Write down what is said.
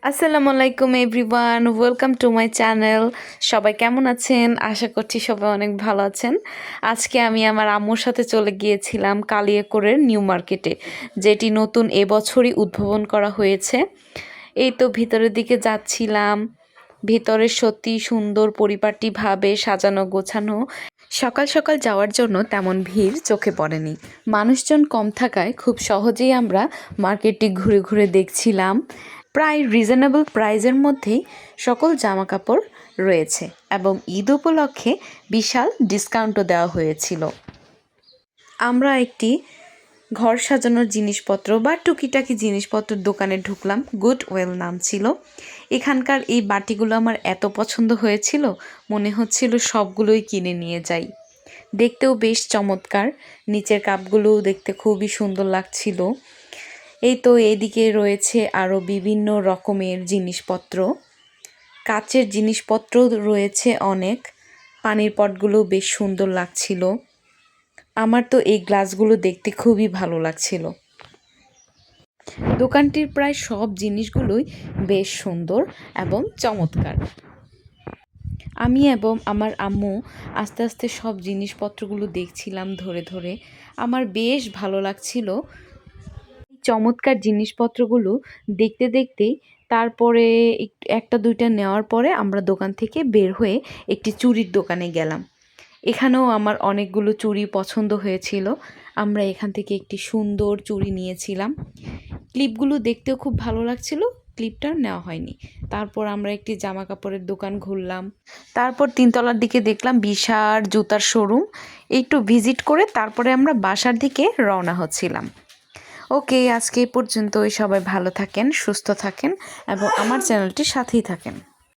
আসসালামু আলাইকুম everyone, welcome to my channel. সবাই কেমন আছেন? আশা করছি সবাই অনেক ভালো আছেন। আজকে আমি আমার আম্মুর সাথে চলে গিয়েছিলাম কালিয়াকৈরের নিউ মার্কেটে, যেটি নতুন এবছরই উদ্ভাবন করা হয়েছে। এই তো ভিতরের দিকে যাচ্ছিলাম। ভিতরে সত্যি সুন্দর পরিপাটিভাবে সাজানো গোছানো। সকাল সকাল যাওয়ার জন্য তেমন ভিড় চোখে পড়েনি। মানুষজন কম থাকায় খুব সহজেই আমরা মার্কেটটি ঘুরে ঘুরে দেখছিলাম। প্রায় রিজনেবল প্রাইজের মধ্যেই সকল জামাকাপড় রয়েছে এবং ঈদ উপলক্ষে বিশাল ডিসকাউন্টও দেওয়া হয়েছিল। আমরা একটি ঘর সাজানোর জিনিসপত্র বা টুকিটাকি জিনিসপত্রের দোকানে ঢুকলাম। গুডওয়েল নাম ছিল। এখানকার এই বাটিগুলো আমার এত পছন্দ হয়েছিল, মনে হচ্ছিল সবগুলোই কিনে নিয়ে যাই। দেখতেও বেশ চমৎকার, নিচের কাপগুলোও দেখতে খুবই সুন্দর লাগছিল। এই তো এদিকে রয়েছে আরও বিভিন্ন রকমের জিনিসপত্র, কাচের জিনিসপত্র রয়েছে অনেক। পানির পটগুলো বেশ সুন্দর লাগছিল। আমার তো এই গ্লাসগুলো দেখতে খুবই ভালো লাগছিল। দোকানটির প্রায় সব জিনিসগুলোই বেশ সুন্দর এবং চমৎকার। আমি এবং আমার আম্মু আস্তে আস্তে সব জিনিসপত্রগুলো দেখছিলাম ধরে ধরে। আমার বেশ ভালো লাগছিল চমৎকার জিনিসপত্রগুলো দেখতে দেখতেই। তারপরে একটা দুইটা নেওয়ার পরে আমরা দোকান থেকে বের হয়ে একটি চুড়ির দোকানে গেলাম। এখানেও আমার অনেকগুলো চুড়ি পছন্দ হয়েছিল। আমরা এখান থেকে একটি সুন্দর চুড়ি নিয়েছিলাম। ক্লিপগুলো দেখতেও খুব ভালো লাগছিল, ক্লিপটা নেওয়া হয়নি। তারপর আমরা একটি জামা কাপড়ের দোকান ঘুরলাম। তারপর তিনতলার দিকে দেখলাম বিশাল জুতার শোরুম। একটু ভিজিট করে তারপরে আমরা বাসার দিকে রওনা হচ্ছিলাম। ওকে, আজকে এই পর্যন্তই। সবাই ভালো থাকেন, সুস্থ থাকেন এবং আমার চ্যানেলটির সাথেই থাকেন।